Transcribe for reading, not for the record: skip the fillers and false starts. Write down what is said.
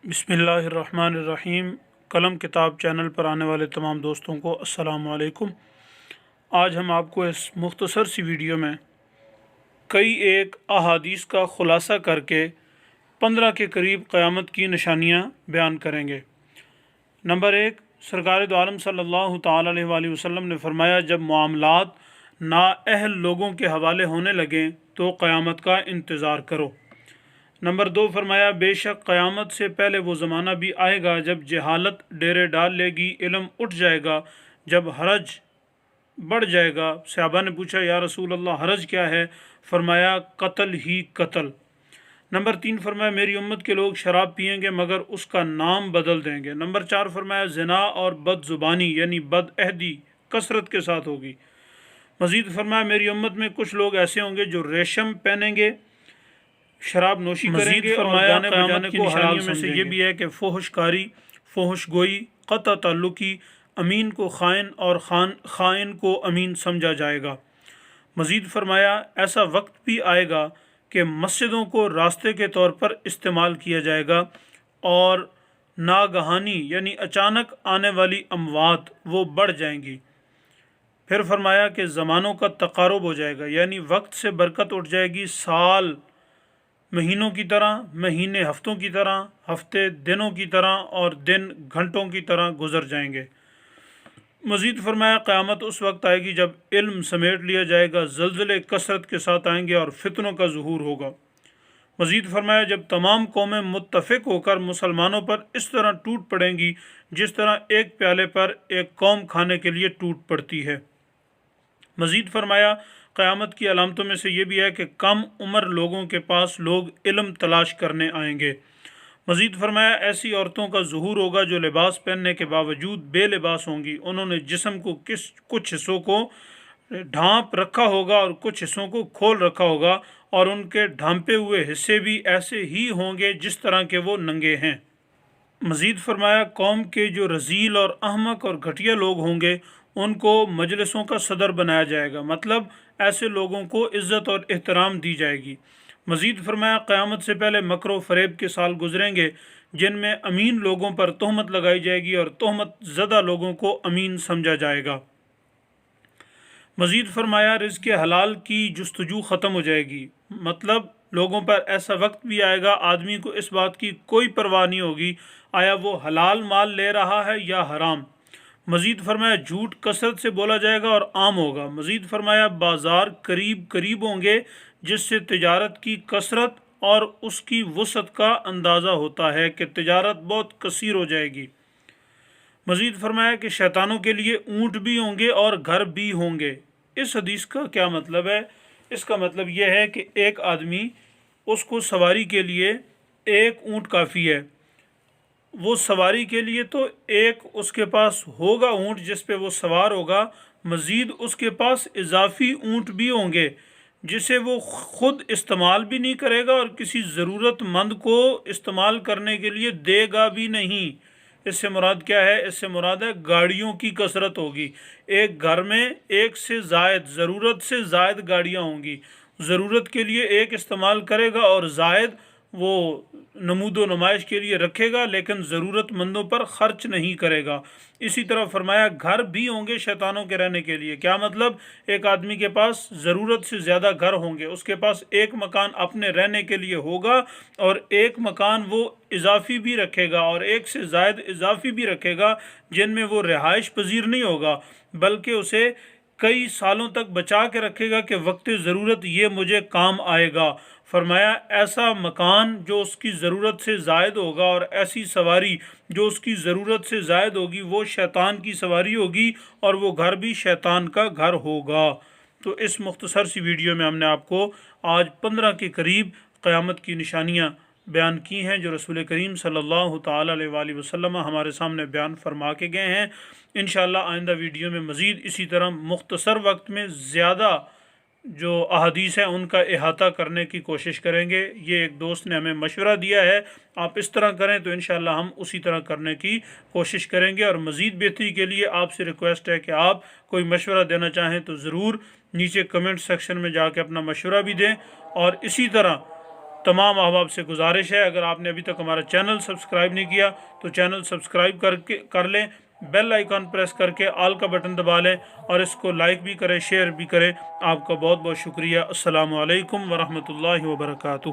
بسم اللہ الرحمن الرحیم۔ قلم کتاب چینل پر آنے والے تمام دوستوں کو السلام علیکم۔ آج ہم آپ کو اس مختصر سی ویڈیو میں کئی ایک احادیث کا خلاصہ کر کے 15 کے قریب قیامت کی نشانیاں بیان کریں گے۔ نمبر 1، سرکار دو عالم صلی اللہ تعالی علیہ وآلہ وسلم نے فرمایا، جب معاملات نااہل لوگوں کے حوالے ہونے لگیں تو قیامت کا انتظار کرو۔ نمبر 2، فرمایا، بے شک قیامت سے پہلے وہ زمانہ بھی آئے گا جب جہالت ڈیرے ڈال لے گی، علم اٹھ جائے گا، جب حرج بڑھ جائے گا۔ صحابہ نے پوچھا، یا رسول اللہ حرج کیا ہے؟ فرمایا، قتل ہی قتل۔ نمبر 3، فرمایا، میری امت کے لوگ شراب پئیں گے مگر اس کا نام بدل دیں گے۔ نمبر 4، فرمایا، زنا اور بد زبانی یعنی بد عہدی کثرت کے ساتھ ہوگی۔ مزید فرمایا، میری امت میں کچھ لوگ ایسے ہوں گے جو ریشم پہنیں گے، شراب نوشی کریں گے، اور گانے بجانے کو حلال میں سے یہ بھی ہے کہ فحش کاری، فحش گوئی، قطع تعلقی، امین کو خائن اور خائن کو امین سمجھا جائے گا۔ مزید فرمایا، ایسا وقت بھی آئے گا کہ مسجدوں کو راستے کے طور پر استعمال کیا جائے گا، اور ناگہانی یعنی اچانک آنے والی اموات وہ بڑھ جائیں گی۔ پھر فرمایا کہ زمانوں کا تقارب ہو جائے گا، یعنی وقت سے برکت اٹھ جائے گی، سال مہینوں کی طرح، مہینے ہفتوں کی طرح، ہفتے دنوں کی طرح، اور دن گھنٹوں کی طرح گزر جائیں گے۔ مزید فرمایا، قیامت اس وقت آئے گی جب علم سمیٹ لیا جائے گا، زلزلے کثرت کے ساتھ آئیں گے اور فتنوں کا ظہور ہوگا۔ مزید فرمایا، جب تمام قومیں متفق ہو کر مسلمانوں پر اس طرح ٹوٹ پڑیں گی جس طرح ایک پیالے پر ایک قوم کھانے کے لیے ٹوٹ پڑتی ہے۔ مزید فرمایا، قیامت کی علامتوں میں سے یہ بھی ہے کہ کم عمر لوگوں کے پاس لوگ علم تلاش کرنے آئیں گے۔ مزید فرمایا، ایسی عورتوں کا ظہور ہوگا جو لباس پہننے کے باوجود بے لباس ہوں گی، انہوں نے جسم کو کچھ حصوں کو ڈھانپ رکھا ہوگا اور کچھ حصوں کو کھول رکھا ہوگا، اور ان کے ڈھانپے ہوئے حصے بھی ایسے ہی ہوں گے جس طرح کے وہ ننگے ہیں۔ مزید فرمایا، قوم کے جو رذیل اور احمق اور گھٹیا لوگ ہوں گے ان کو مجلسوں کا صدر بنایا جائے گا، مطلب ایسے لوگوں کو عزت اور احترام دی جائے گی۔ مزید فرمایا، قیامت سے پہلے مکر و فریب کے سال گزریں گے جن میں امین لوگوں پر تہمت لگائی جائے گی اور تہمت زدہ لوگوں کو امین سمجھا جائے گا۔ مزید فرمایا، رزق حلال کی جستجو ختم ہو جائے گی، مطلب لوگوں پر ایسا وقت بھی آئے گا آدمی کو اس بات کی کوئی پرواہ نہیں ہوگی آیا وہ حلال مال لے رہا ہے یا حرام۔ مزید فرمایا، جھوٹ کثرت سے بولا جائے گا اور عام ہوگا۔ مزید فرمایا، بازار قریب قریب ہوں گے جس سے تجارت کی کثرت اور اس کی وسعت کا اندازہ ہوتا ہے کہ تجارت بہت کثیر ہو جائے گی۔ مزید فرمایا کہ شیطانوں کے لیے اونٹ بھی ہوں گے اور گھر بھی ہوں گے۔ اس حدیث کا کیا مطلب ہے؟ اس کا مطلب یہ ہے کہ ایک آدمی، اس کو سواری کے لیے ایک اونٹ کافی ہے، وہ سواری کے لیے تو ایک اس کے پاس ہوگا اونٹ جس پہ وہ سوار ہوگا، مزید اس کے پاس اضافی اونٹ بھی ہوں گے جسے وہ خود استعمال بھی نہیں کرے گا اور کسی ضرورت مند کو استعمال کرنے کے لیے دے گا بھی نہیں۔ اس سے مراد کیا ہے؟ اس سے مراد ہے گاڑیوں کی کثرت ہوگی، ایک گھر میں ایک سے زائد، ضرورت سے زائد گاڑیاں ہوں گی، ضرورت کے لیے ایک استعمال کرے گا اور زائد وہ نمود و نمائش کے لیے رکھے گا لیکن ضرورت مندوں پر خرچ نہیں کرے گا۔ اسی طرح فرمایا، گھر بھی ہوں گے شیطانوں کے رہنے کے لیے۔ کیا مطلب؟ ایک آدمی کے پاس ضرورت سے زیادہ گھر ہوں گے، اس کے پاس ایک مکان اپنے رہنے کے لیے ہوگا اور ایک مکان وہ اضافی بھی رکھے گا اور ایک سے زائد اضافی بھی رکھے گا جن میں وہ رہائش پذیر نہیں ہوگا بلکہ اسے کئی سالوں تک بچا کے رکھے گا کہ وقت ضرورت یہ مجھے کام آئے گا۔ فرمایا، ایسا مکان جو اس کی ضرورت سے زائد ہوگا اور ایسی سواری جو اس کی ضرورت سے زائد ہوگی وہ شیطان کی سواری ہوگی اور وہ گھر بھی شیطان کا گھر ہوگا۔ تو اس مختصر سی ویڈیو میں ہم نے آپ کو آج 15 کے قریب قیامت کی نشانیاں بیان کی ہیں جو رسول کریم صلی اللہ تعالی علیہ وآلہ وسلم ہمارے سامنے بیان فرما کے گئے ہیں۔ انشاءاللہ آئندہ ویڈیو میں مزید اسی طرح مختصر وقت میں زیادہ جو احادیث ہیں ان کا احاطہ کرنے کی کوشش کریں گے۔ یہ ایک دوست نے ہمیں مشورہ دیا ہے، آپ اس طرح کریں تو انشاءاللہ ہم اسی طرح کرنے کی کوشش کریں گے، اور مزید بہتری کے لیے آپ سے ریکویسٹ ہے کہ آپ کوئی مشورہ دینا چاہیں تو ضرور نیچے کمنٹ سیکشن میں جا کے اپنا مشورہ بھی دیں، اور اسی طرح تمام احباب سے گزارش ہے، اگر آپ نے ابھی تک ہمارا چینل سبسکرائب نہیں کیا تو چینل سبسکرائب کر لیں، بیل آئیکن پریس کر کے آل کا بٹن دبا لیں اور اس کو لائک بھی کریں، شیئر بھی کریں۔ آپ کا بہت بہت شکریہ۔ السلام علیکم ورحمۃ اللہ وبرکاتہ۔